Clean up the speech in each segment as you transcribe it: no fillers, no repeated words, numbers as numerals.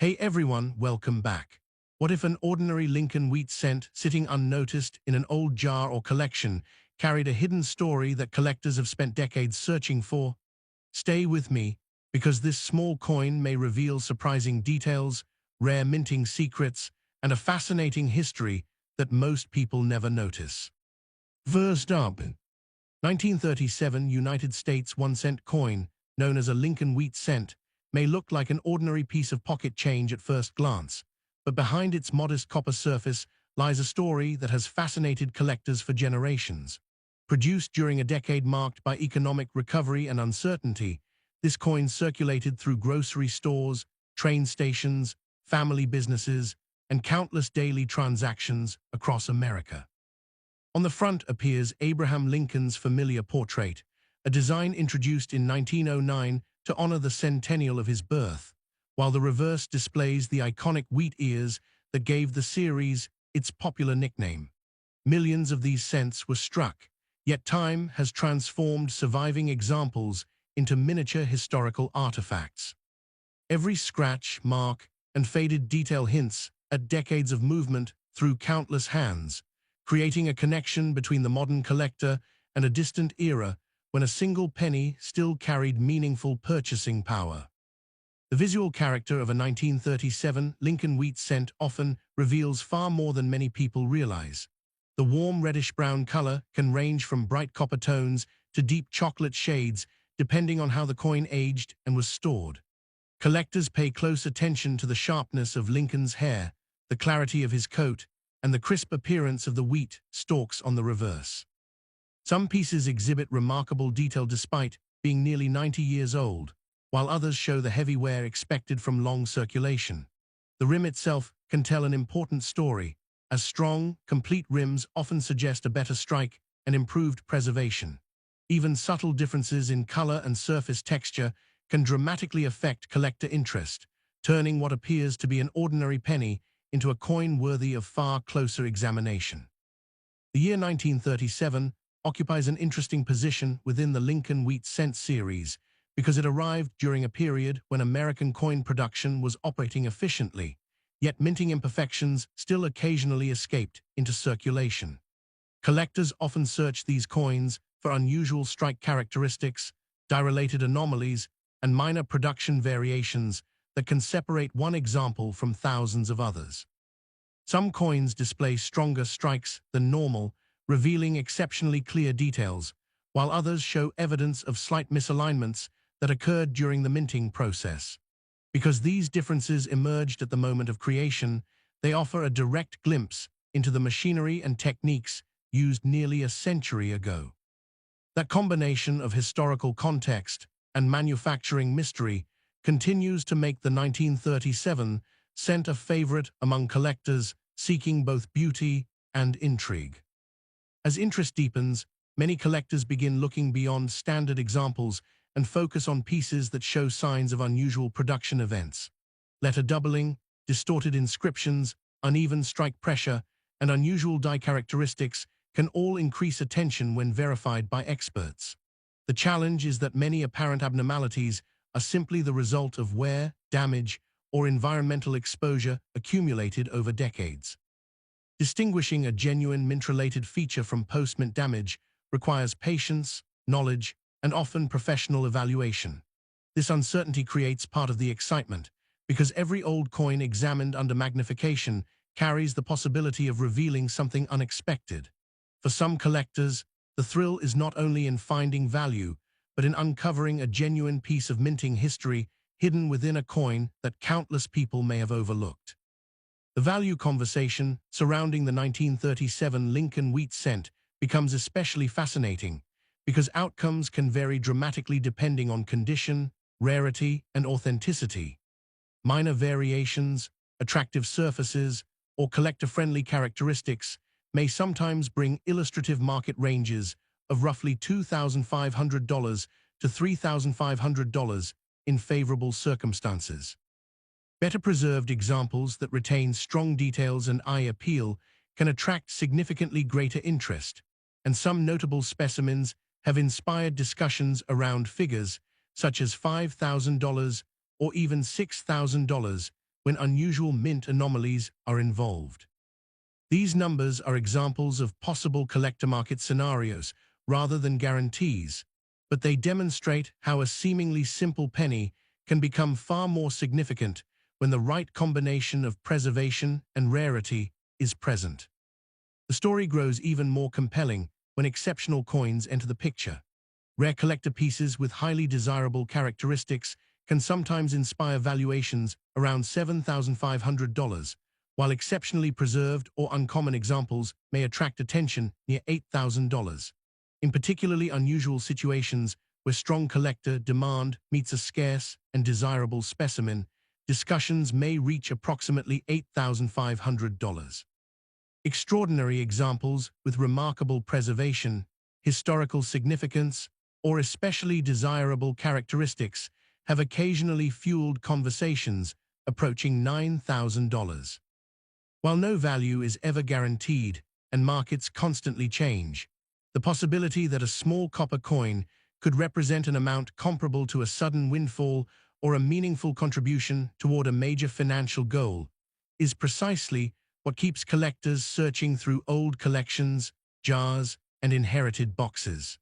Hey everyone, welcome back. What if an ordinary Lincoln wheat cent sitting unnoticed in an old jar or collection carried a hidden story that collectors have spent decades searching for? Stay with me, because this small coin may reveal surprising details, rare minting secrets, and a fascinating history that most people never notice. First up, 1937 United States 1-cent coin, known as a Lincoln wheat cent, may look like an ordinary piece of pocket change at first glance, but behind its modest copper surface lies a story that has fascinated collectors for generations. Produced during a decade marked by economic recovery and uncertainty, this coin circulated through grocery stores, train stations, family businesses, and countless daily transactions across America. On the front appears Abraham Lincoln's familiar portrait, a design introduced in 1909 to honor the centennial of his birth, while the reverse displays the iconic wheat ears that gave the series its popular nickname. Millions of these cents were struck, yet time has transformed surviving examples into miniature historical artifacts. Every scratch, mark, and faded detail hints at decades of movement through countless hands, creating a connection between the modern collector and a distant era when a single penny still carried meaningful purchasing power. The visual character of a 1937 Lincoln wheat cent often reveals far more than many people realize. The warm reddish-brown color can range from bright copper tones to deep chocolate shades, depending on how the coin aged and was stored. Collectors pay close attention to the sharpness of Lincoln's hair, the clarity of his coat, and the crisp appearance of the wheat stalks on the reverse. Some pieces exhibit remarkable detail despite being nearly 90 years old, while others show the heavy wear expected from long circulation. The rim itself can tell an important story, as strong, complete rims often suggest a better strike and improved preservation. Even subtle differences in color and surface texture can dramatically affect collector interest, turning what appears to be an ordinary penny into a coin worthy of far closer examination. The year 1937 occupies an interesting position within the Lincoln wheat cent series because it arrived during a period when American coin production was operating efficiently, yet minting imperfections still occasionally escaped into circulation. Collectors often search these coins for unusual strike characteristics, die-related anomalies, and minor production variations that can separate one example from thousands of others. Some coins display stronger strikes than normal, revealing exceptionally clear details, while others show evidence of slight misalignments that occurred during the minting process. Because these differences emerged at the moment of creation, they offer a direct glimpse into the machinery and techniques used nearly a century ago. That combination of historical context and manufacturing mystery continues to make the 1937 cent a favorite among collectors seeking both beauty and intrigue. As interest deepens, many collectors begin looking beyond standard examples and focus on pieces that show signs of unusual production events. Letter doubling, distorted inscriptions, uneven strike pressure, and unusual die characteristics can all increase attention when verified by experts. The challenge is that many apparent abnormalities are simply the result of wear, damage, or environmental exposure accumulated over decades. Distinguishing a genuine mint-related feature from post-mint damage requires patience, knowledge, and often professional evaluation. This uncertainty creates part of the excitement, because every old coin examined under magnification carries the possibility of revealing something unexpected. For some collectors, the thrill is not only in finding value, but in uncovering a genuine piece of minting history hidden within a coin that countless people may have overlooked. The value conversation surrounding the 1937 Lincoln wheat cent becomes especially fascinating because outcomes can vary dramatically depending on condition, rarity, and authenticity. Minor variations, attractive surfaces, or collector-friendly characteristics may sometimes bring illustrative market ranges of roughly $2,500 to $3,500 in favorable circumstances. Better preserved examples that retain strong details and eye appeal can attract significantly greater interest, and some notable specimens have inspired discussions around figures such as $5,000 or even $6,000, when unusual mint anomalies are involved. These numbers are examples of possible collector market scenarios rather than guarantees, but they demonstrate how a seemingly simple penny can become far more significant when the right combination of preservation and rarity is present. The story grows even more compelling when exceptional coins enter the picture. Rare collector pieces with highly desirable characteristics can sometimes inspire valuations around $7,500, while exceptionally preserved or uncommon examples may attract attention near $8,000. In particularly unusual situations where strong collector demand meets a scarce and desirable specimen, discussions may reach approximately $8,500. Extraordinary examples with remarkable preservation, historical significance, or especially desirable characteristics have occasionally fueled conversations approaching $9,000. While no value is ever guaranteed and markets constantly change, the possibility that a small copper coin could represent an amount comparable to a sudden windfall or a meaningful contribution toward a major financial goal is precisely what keeps collectors searching through old collections, jars, and inherited boxes.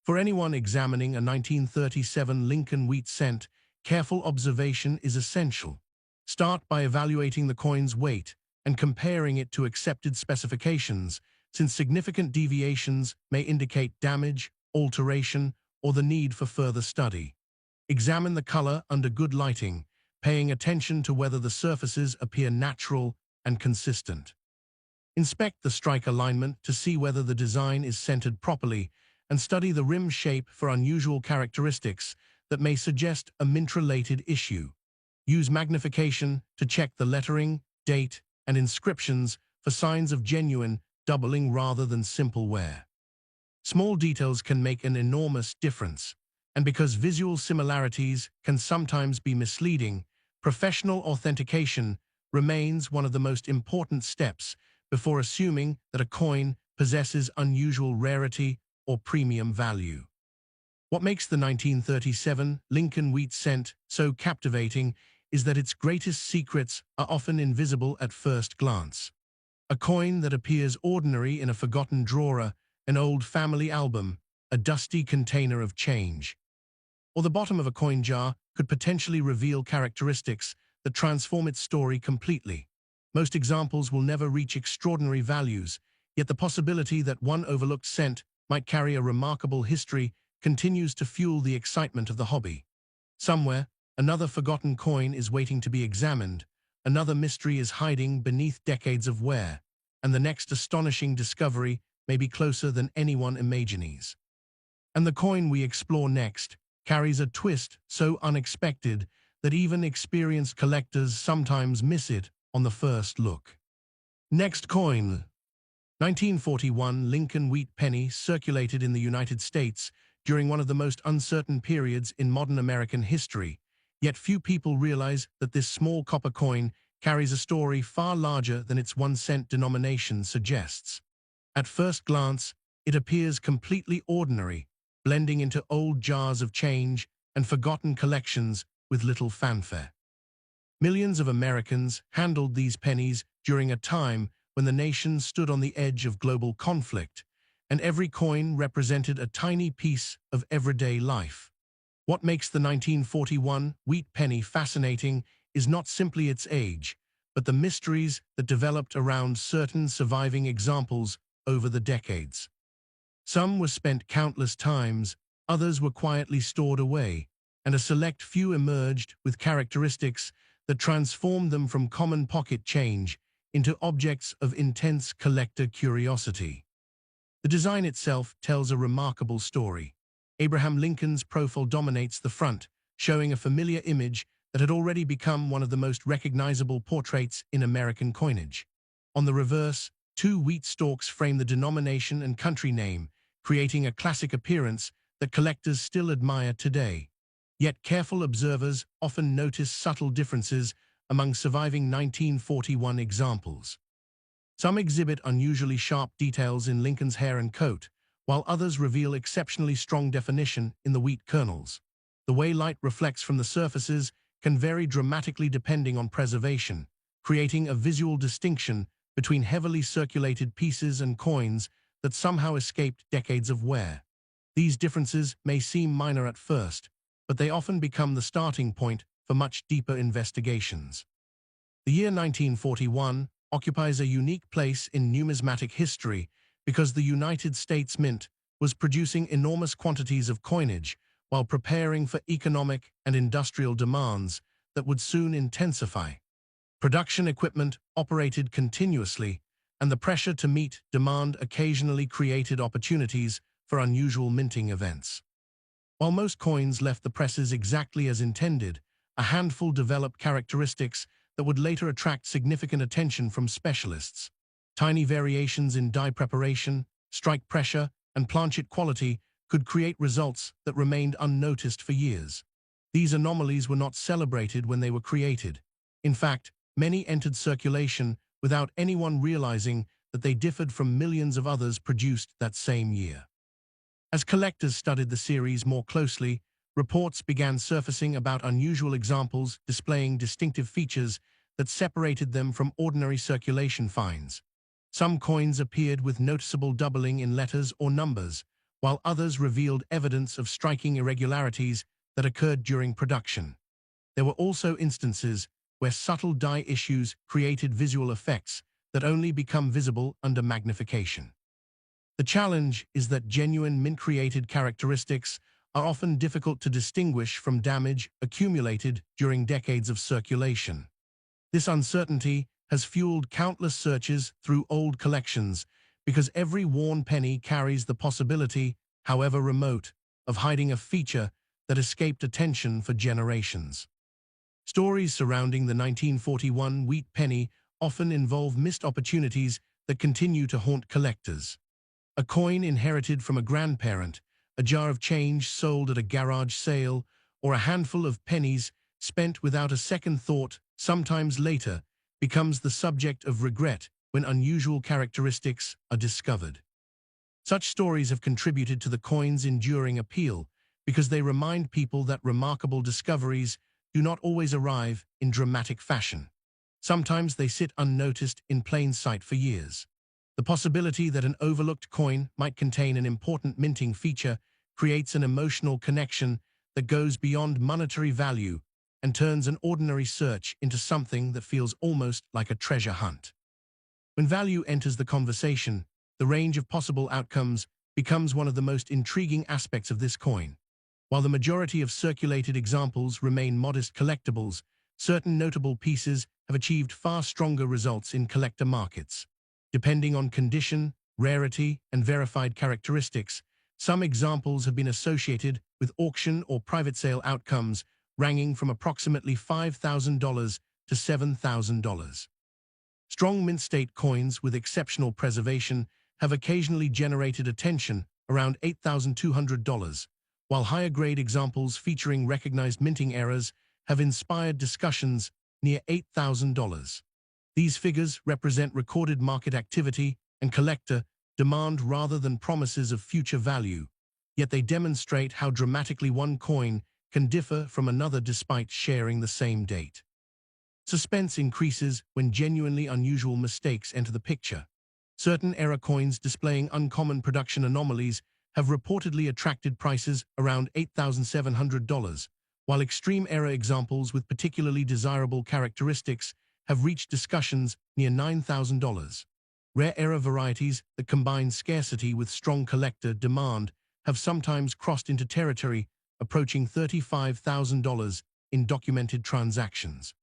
For anyone examining a 1937 Lincoln wheat cent, careful observation is essential. Start by evaluating the coin's weight and comparing it to accepted specifications, since significant deviations may indicate damage, alteration, or the need for further study. Examine the color under good lighting, paying attention to whether the surfaces appear natural and consistent. Inspect the strike alignment to see whether the design is centered properly, and study the rim shape for unusual characteristics that may suggest a mint-related issue. Use magnification to check the lettering, date, and inscriptions for signs of genuine doubling rather than simple wear. Small details can make an enormous difference, and because visual similarities can sometimes be misleading, professional authentication remains one of the most important steps before assuming that a coin possesses unusual rarity or premium value. What makes the 1937 Lincoln wheat cent so captivating is that its greatest secrets are often invisible at first glance. A coin that appears ordinary in a forgotten drawer, an old family album, a dusty container of change, or the bottom of a coin jar could potentially reveal characteristics that transform its story completely. Most examples will never reach extraordinary values, yet the possibility that one overlooked cent might carry a remarkable history continues to fuel the excitement of the hobby. Somewhere, another forgotten coin is waiting to be examined, another mystery is hiding beneath decades of wear, and the next astonishing discovery may be closer than anyone imagines. And the coin we explore next carries a twist so unexpected that even experienced collectors sometimes miss it on the first look. Next coin. 1941 Lincoln wheat penny circulated in the United States during one of the most uncertain periods in modern American history, yet few people realize that this small copper coin carries a story far larger than its 1-cent denomination suggests. At first glance, it appears completely ordinary, blending into old jars of change and forgotten collections with little fanfare. Millions of Americans handled these pennies during a time when the nation stood on the edge of global conflict, and every coin represented a tiny piece of everyday life. What makes the 1941 wheat penny fascinating is not simply its age, but the mysteries that developed around certain surviving examples over the decades. Some were spent countless times, others were quietly stored away, and a select few emerged with characteristics that transformed them from common pocket change into objects of intense collector curiosity. The design itself tells a remarkable story. Abraham Lincoln's profile dominates the front, showing a familiar image that had already become one of the most recognizable portraits in American coinage. On the reverse, 2 wheat stalks frame the denomination and country name, creating a classic appearance that collectors still admire today. Yet careful observers often notice subtle differences among surviving 1941 examples. Some exhibit unusually sharp details in Lincoln's hair and coat, while others reveal exceptionally strong definition in the wheat kernels. The way light reflects from the surfaces can vary dramatically depending on preservation, creating a visual distinction between heavily circulated pieces and coins that somehow escaped decades of wear. These differences may seem minor at first, but they often become the starting point for much deeper investigations. The year 1941 occupies a unique place in numismatic history because the United States Mint was producing enormous quantities of coinage while preparing for economic and industrial demands that would soon intensify. Production equipment operated continuously, and the pressure to meet demand occasionally created opportunities for unusual minting events. While most coins left the presses exactly as intended, a handful developed characteristics that would later attract significant attention from specialists. Tiny variations in die preparation, strike pressure, and planchet quality could create results that remained unnoticed for years. These anomalies were not celebrated when they were created. In fact, many entered circulation without anyone realizing that they differed from millions of others produced that same year. As collectors studied the series more closely, reports began surfacing about unusual examples displaying distinctive features that separated them from ordinary circulation finds. Some coins appeared with noticeable doubling in letters or numbers, while others revealed evidence of striking irregularities that occurred during production. There were also instances where subtle die issues created visual effects that only become visible under magnification. The challenge is that genuine mint-created characteristics are often difficult to distinguish from damage accumulated during decades of circulation. This uncertainty has fueled countless searches through old collections because every worn penny carries the possibility, however remote, of hiding a feature that escaped attention for generations. Stories surrounding the 1941 wheat penny often involve missed opportunities that continue to haunt collectors. A coin inherited from a grandparent, a jar of change sold at a garage sale, or a handful of pennies spent without a second thought, sometimes later, becomes the subject of regret when unusual characteristics are discovered. Such stories have contributed to the coin's enduring appeal because they remind people that remarkable discoveries do not always arrive in dramatic fashion. Sometimes they sit unnoticed in plain sight for years. The possibility that an overlooked coin might contain an important minting feature creates an emotional connection that goes beyond monetary value and turns an ordinary search into something that feels almost like a treasure hunt. When value enters the conversation, the range of possible outcomes becomes one of the most intriguing aspects of this coin. While the majority of circulated examples remain modest collectibles, certain notable pieces have achieved far stronger results in collector markets. Depending on condition, rarity, and verified characteristics, some examples have been associated with auction or private sale outcomes ranging from approximately $5,000 to $7,000. Strong mint state coins with exceptional preservation have occasionally generated attention around $8,200, while higher-grade examples featuring recognized minting errors have inspired discussions near $8,000. These figures represent recorded market activity and collector demand rather than promises of future value, yet they demonstrate how dramatically one coin can differ from another despite sharing the same date. Suspense increases when genuinely unusual mistakes enter the picture. Certain error coins displaying uncommon production anomalies have reportedly attracted prices around $8,700, while extreme error examples with particularly desirable characteristics have reached discussions near $9,000. Rare error varieties that combine scarcity with strong collector demand have sometimes crossed into territory approaching $35,000 in documented transactions.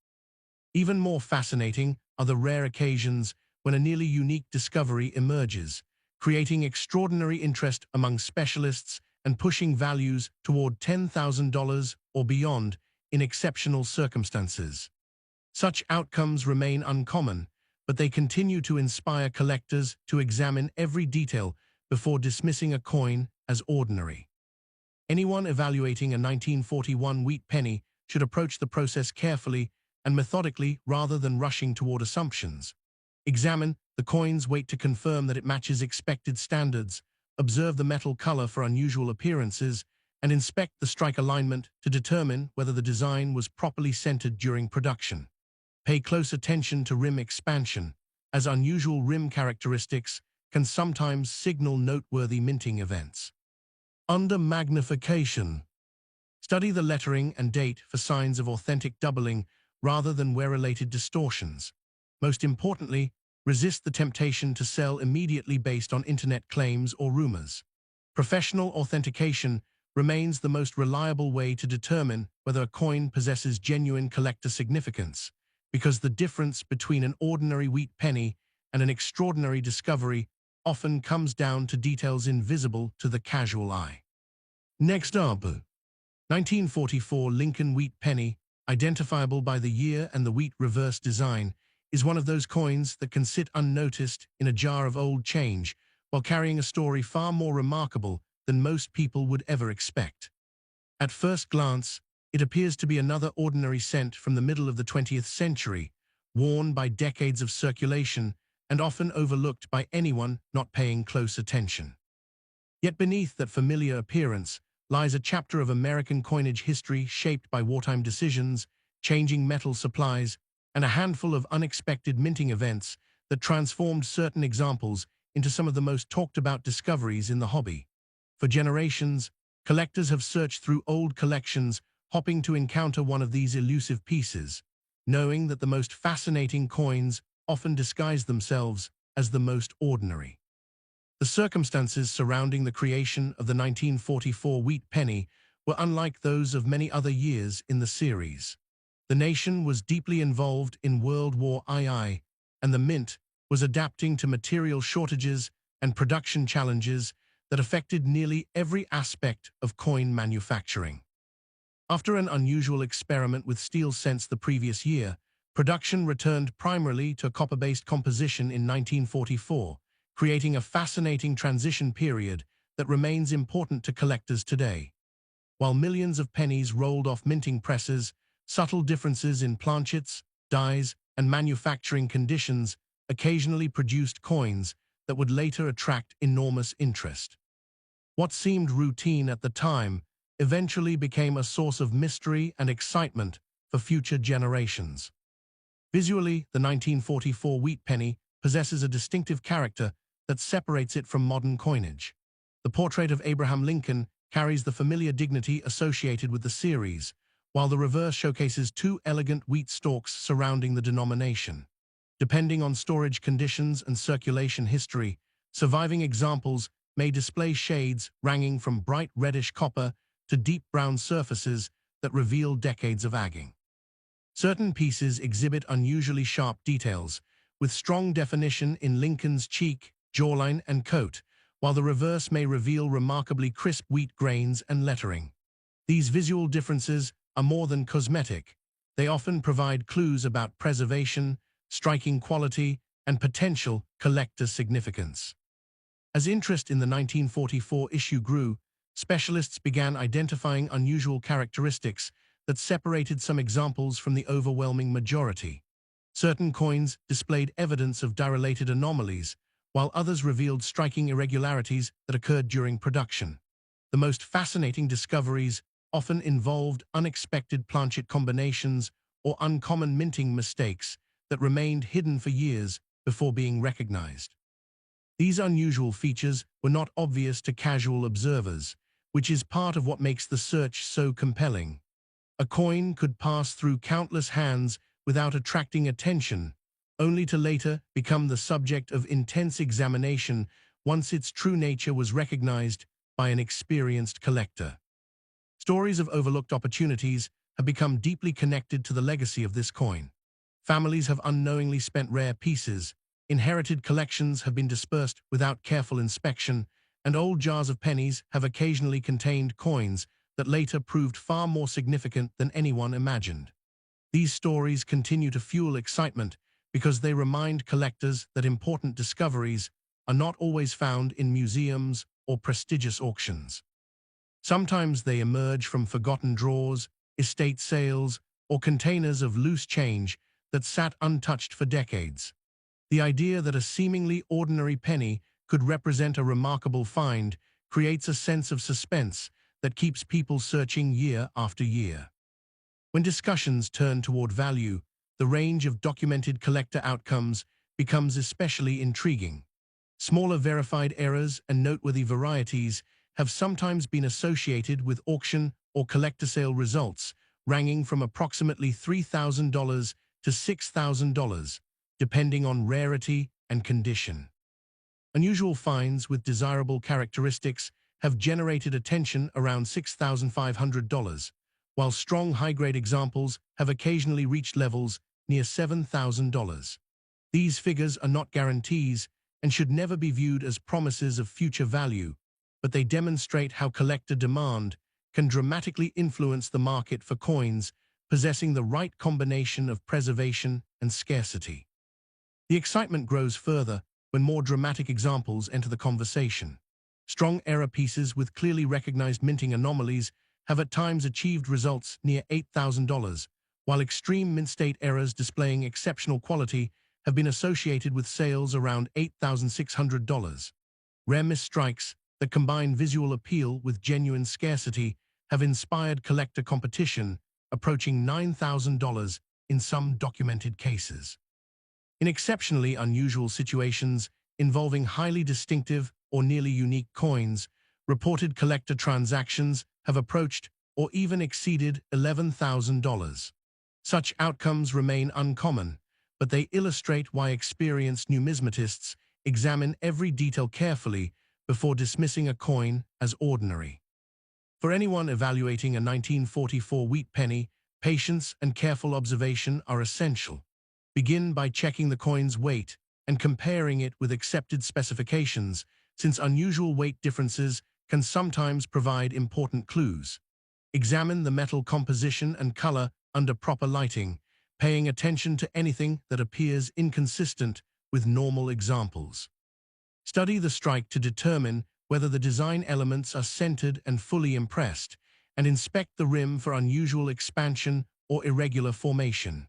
Even more fascinating are the rare occasions when a nearly unique discovery emerges, creating extraordinary interest among specialists and pushing values toward $10,000 or beyond in exceptional circumstances. Such outcomes remain uncommon, but they continue to inspire collectors to examine every detail before dismissing a coin as ordinary. Anyone evaluating a 1941 wheat penny should approach the process carefully and methodically rather than rushing toward assumptions. Examine the coin's weight to confirm that it matches expected standards, observe the metal color for unusual appearances, and inspect the strike alignment to determine whether the design was properly centered during production. Pay close attention to rim expansion, as unusual rim characteristics can sometimes signal noteworthy minting events. Under magnification, study the lettering and date for signs of authentic doubling rather than wear-related distortions. Most importantly, resist the temptation to sell immediately based on internet claims or rumors. Professional authentication remains the most reliable way to determine whether a coin possesses genuine collector significance, because the difference between an ordinary wheat penny and an extraordinary discovery often comes down to details invisible to the casual eye. Next up, 1944 Lincoln wheat penny, identifiable by the year and the wheat reverse design, is one of those coins that can sit unnoticed in a jar of old change while carrying a story far more remarkable than most people would ever expect. At first glance, it appears to be another ordinary cent from the middle of the 20th century, worn by decades of circulation and often overlooked by anyone not paying close attention. Yet beneath that familiar appearance lies a chapter of American coinage history shaped by wartime decisions, changing metal supplies, and a handful of unexpected minting events that transformed certain examples into some of the most talked-about discoveries in the hobby. For generations, collectors have searched through old collections, hoping to encounter one of these elusive pieces, knowing that the most fascinating coins often disguise themselves as the most ordinary. The circumstances surrounding the creation of the 1944 wheat penny were unlike those of many other years in the series. The nation was deeply involved in World War II, and the mint was adapting to material shortages and production challenges that affected nearly every aspect of coin manufacturing. After an unusual experiment with steel cents the previous year, production returned primarily to copper-based composition in 1944, creating a fascinating transition period that remains important to collectors today. While millions of pennies rolled off minting presses, subtle differences in planchets, dies, and manufacturing conditions occasionally produced coins that would later attract enormous interest. What seemed routine at the time eventually became a source of mystery and excitement for future generations. Visually, the 1944 wheat penny possesses a distinctive character that separates it from modern coinage. The portrait of Abraham Lincoln carries the familiar dignity associated with the series, while the reverse showcases two elegant wheat stalks surrounding the denomination. Depending on storage conditions and circulation history, surviving examples may display shades ranging from bright reddish copper to deep brown surfaces that reveal decades of aging. Certain pieces exhibit unusually sharp details, with strong definition in Lincoln's cheek, jawline, and coat, while the reverse may reveal remarkably crisp wheat grains and lettering. These visual differences are more than cosmetic. They often provide clues about preservation, striking quality, and potential collector significance. As interest in the 1944 issue grew, specialists began identifying unusual characteristics that separated some examples from the overwhelming majority. Certain coins displayed evidence of die-related anomalies, while others revealed striking irregularities that occurred during production. The most fascinating discoveries often involved unexpected planchet combinations or uncommon minting mistakes that remained hidden for years before being recognized. These unusual features were not obvious to casual observers, which is part of what makes the search so compelling. A coin could pass through countless hands without attracting attention, only to later become the subject of intense examination once its true nature was recognized by an experienced collector. Stories of overlooked opportunities have become deeply connected to the legacy of this coin. Families have unknowingly spent rare pieces, inherited collections have been dispersed without careful inspection, and old jars of pennies have occasionally contained coins that later proved far more significant than anyone imagined. These stories continue to fuel excitement because they remind collectors that important discoveries are not always found in museums or prestigious auctions. Sometimes they emerge from forgotten drawers, estate sales, or containers of loose change that sat untouched for decades. The idea that a seemingly ordinary penny could represent a remarkable find creates a sense of suspense that keeps people searching year after year. When discussions turn toward value, the range of documented collector outcomes becomes especially intriguing. Smaller verified errors and noteworthy varieties have sometimes been associated with auction or collector sale results, ranging from approximately $3,000 to $6,000, depending on rarity and condition. Unusual finds with desirable characteristics have generated attention around $6,500, while strong high-grade examples have occasionally reached levels near $7,000. These figures are not guarantees and should never be viewed as promises of future value, but they demonstrate how collector demand can dramatically influence the market for coins possessing the right combination of preservation and scarcity. The excitement grows further when more dramatic examples enter the conversation. Strong error pieces with clearly recognized minting anomalies have at times achieved results near $8,000, while extreme mint state errors displaying exceptional quality have been associated with sales around $8,600. Rare misstrikes that combine visual appeal with genuine scarcity have inspired collector competition, approaching $9,000 in some documented cases. In exceptionally unusual situations involving highly distinctive or nearly unique coins, reported collector transactions have approached or even exceeded $11,000. Such outcomes remain uncommon, but they illustrate why experienced numismatists examine every detail carefully before dismissing a coin as ordinary. For anyone evaluating a 1944 wheat penny, patience and careful observation are essential. Begin by checking the coin's weight and comparing it with accepted specifications, since unusual weight differences can sometimes provide important clues. Examine the metal composition and color under proper lighting, paying attention to anything that appears inconsistent with normal examples. Study the strike to determine whether the design elements are centered and fully impressed, and inspect the rim for unusual expansion or irregular formation.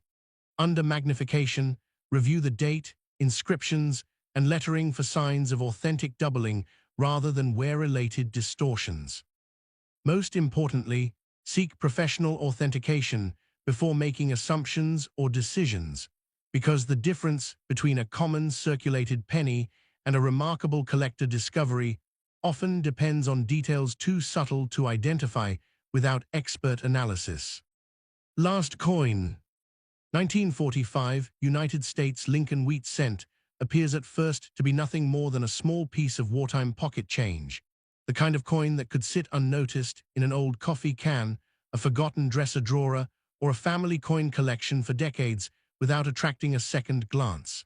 Under magnification, review the date, inscriptions, and lettering for signs of authentic doubling rather than wear-related distortions. Most importantly, seek professional authentication before making assumptions or decisions, because the difference between a common circulated penny and a remarkable collector discovery often depends on details too subtle to identify without expert analysis. Last coin. 1945 United States Lincoln wheat cent appears at first to be nothing more than a small piece of wartime pocket change, the kind of coin that could sit unnoticed in an old coffee can, a forgotten dresser drawer, or a family coin collection for decades without attracting a second glance.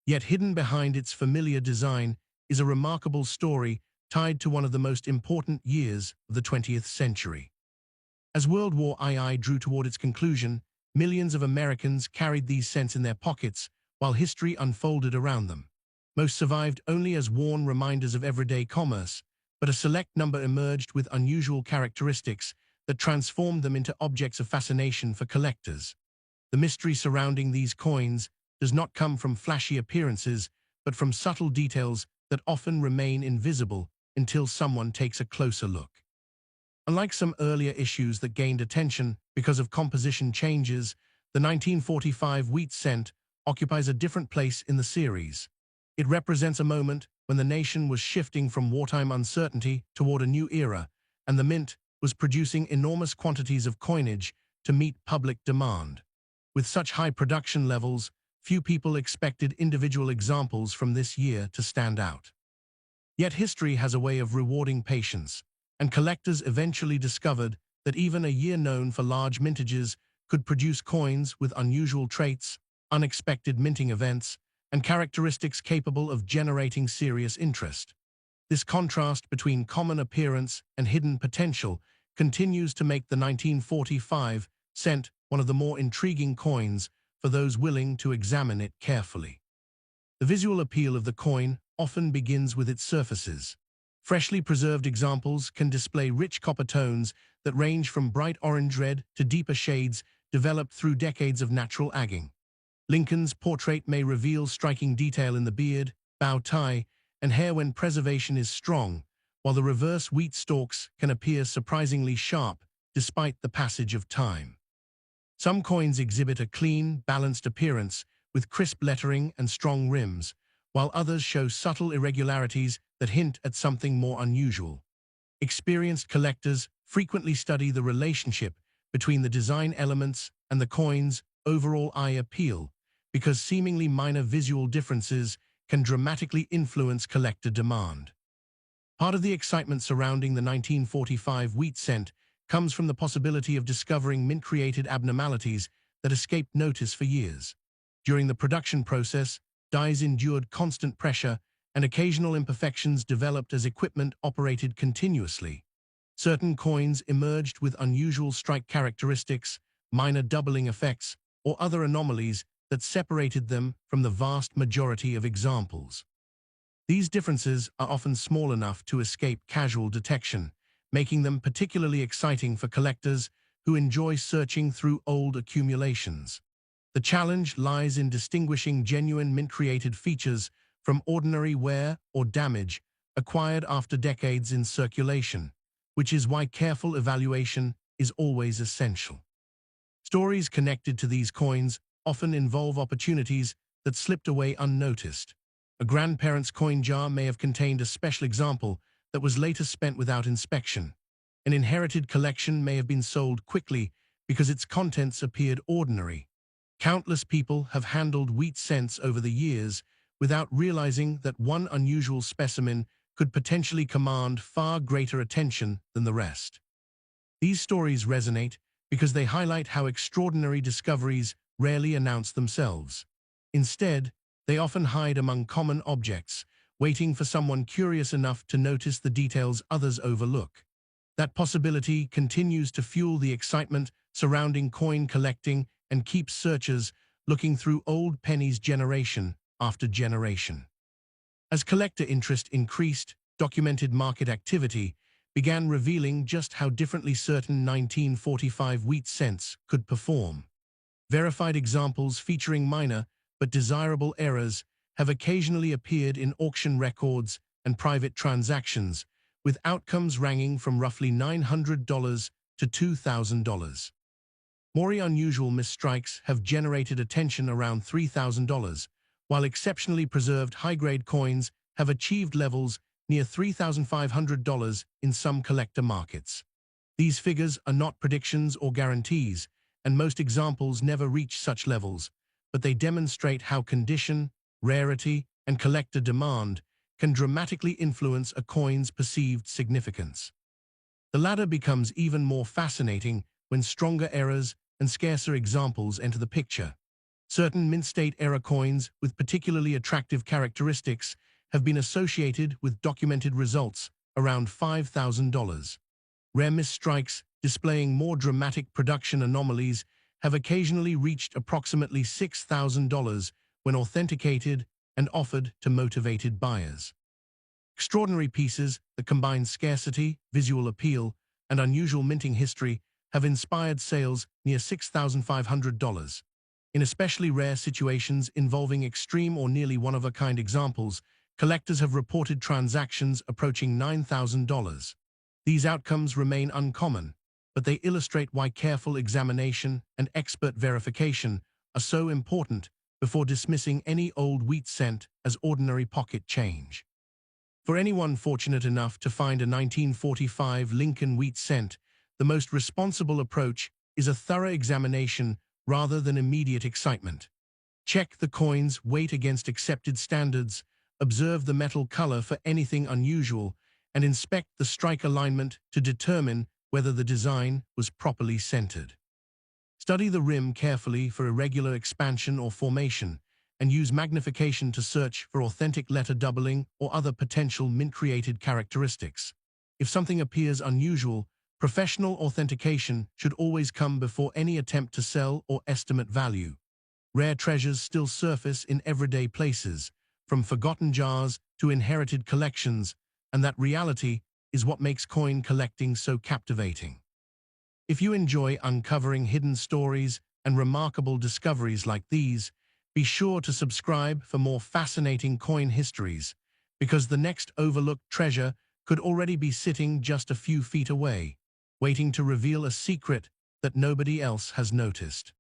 Yet hidden behind its familiar design is a remarkable story tied to one of the most important years of the 20th century. As World War II drew toward its conclusion, millions of Americans carried these cents in their pockets while history unfolded around them. Most survived only as worn reminders of everyday commerce, but a select number emerged with unusual characteristics that transformed them into objects of fascination for collectors. The mystery surrounding these coins does not come from flashy appearances, but from subtle details that often remain invisible until someone takes a closer look. Unlike some earlier issues that gained attention because of composition changes, the 1945 wheat cent occupies a different place in the series. It represents a moment when the nation was shifting from wartime uncertainty toward a new era, and the mint was producing enormous quantities of coinage to meet public demand. With such high production levels, few people expected individual examples from this year to stand out. Yet history has a way of rewarding patience, and collectors eventually discovered that even a year known for large mintages could produce coins with unusual traits, unexpected minting events, and characteristics capable of generating serious interest. This contrast between common appearance and hidden potential continues to make the 1945 cent one of the more intriguing coins for those willing to examine it carefully. The visual appeal of the coin often begins with its surfaces. Freshly preserved examples can display rich copper tones that range from bright orange-red to deeper shades developed through decades of natural agging. Lincoln's portrait may reveal striking detail in the beard, bow tie, and hair when preservation is strong, while the reverse wheat stalks can appear surprisingly sharp despite the passage of time. Some coins exhibit a clean, balanced appearance with crisp lettering and strong rims, while others show subtle irregularities that hint at something more unusual. Experienced collectors frequently study the relationship between the design elements and the coin's overall eye appeal, because seemingly minor visual differences can dramatically influence collector demand. Part of the excitement surrounding the 1945 wheat cent comes from the possibility of discovering mint-created abnormalities that escaped notice for years. During the production process, dies endured constant pressure, and occasional imperfections developed as equipment operated continuously. Certain coins emerged with unusual strike characteristics, minor doubling effects, or other anomalies that separated them from the vast majority of examples. These differences are often small enough to escape casual detection, making them particularly exciting for collectors who enjoy searching through old accumulations. The challenge lies in distinguishing genuine mint-created features from ordinary wear or damage acquired after decades in circulation, which is why careful evaluation is always essential. Stories connected to these coins often involve opportunities that slipped away unnoticed. A grandparent's coin jar may have contained a special example that was later spent without inspection. An inherited collection may have been sold quickly because its contents appeared ordinary. Countless people have handled wheat cents over the years without realizing that one unusual specimen could potentially command far greater attention than the rest. These stories resonate because they highlight how extraordinary discoveries rarely announce themselves. Instead, they often hide among common objects, waiting for someone curious enough to notice the details others overlook. That possibility continues to fuel the excitement surrounding coin collecting and keeps searchers looking through old pennies generation after generation. As collector interest increased, documented market activity began revealing just how differently certain 1945 wheat cents could perform. Verified examples featuring minor but desirable errors have occasionally appeared in auction records and private transactions, with outcomes ranging from roughly $900 to $2,000. More unusual misstrikes have generated attention around $3,000, while exceptionally preserved high-grade coins have achieved levels near $3,500 in some collector markets. These figures are not predictions or guarantees, and most examples never reach such levels, but they demonstrate how condition, rarity, and collector demand can dramatically influence a coin's perceived significance. The latter becomes even more fascinating when stronger errors and scarcer examples enter the picture. Certain mint-state error coins with particularly attractive characteristics have been associated with documented results around $5,000. Rare misstrikes displaying more dramatic production anomalies have occasionally reached approximately $6,000 when authenticated and offered to motivated buyers. Extraordinary pieces that combine scarcity, visual appeal, and unusual minting history have inspired sales near $6,500. In especially rare situations involving extreme or nearly one-of-a-kind examples, collectors have reported transactions approaching $9,000. These outcomes remain uncommon, but they illustrate why careful examination and expert verification are so important before dismissing any old wheat cent as ordinary pocket change. For anyone fortunate enough to find a 1945 Lincoln wheat cent, the most responsible approach is a thorough examination rather than immediate excitement. Check the coin's weight against accepted standards, observe the metal color for anything unusual, and inspect the strike alignment to determine whether the design was properly centered. Study the rim carefully for irregular expansion or formation, and use magnification to search for authentic letter doubling or other potential mint-created characteristics. If something appears unusual, professional authentication should always come before any attempt to sell or estimate value. Rare treasures still surface in everyday places, from forgotten jars to inherited collections, and that reality is what makes coin collecting so captivating. If you enjoy uncovering hidden stories and remarkable discoveries like these, be sure to subscribe for more fascinating coin histories, because the next overlooked treasure could already be sitting just a few feet away, waiting to reveal a secret that nobody else has noticed.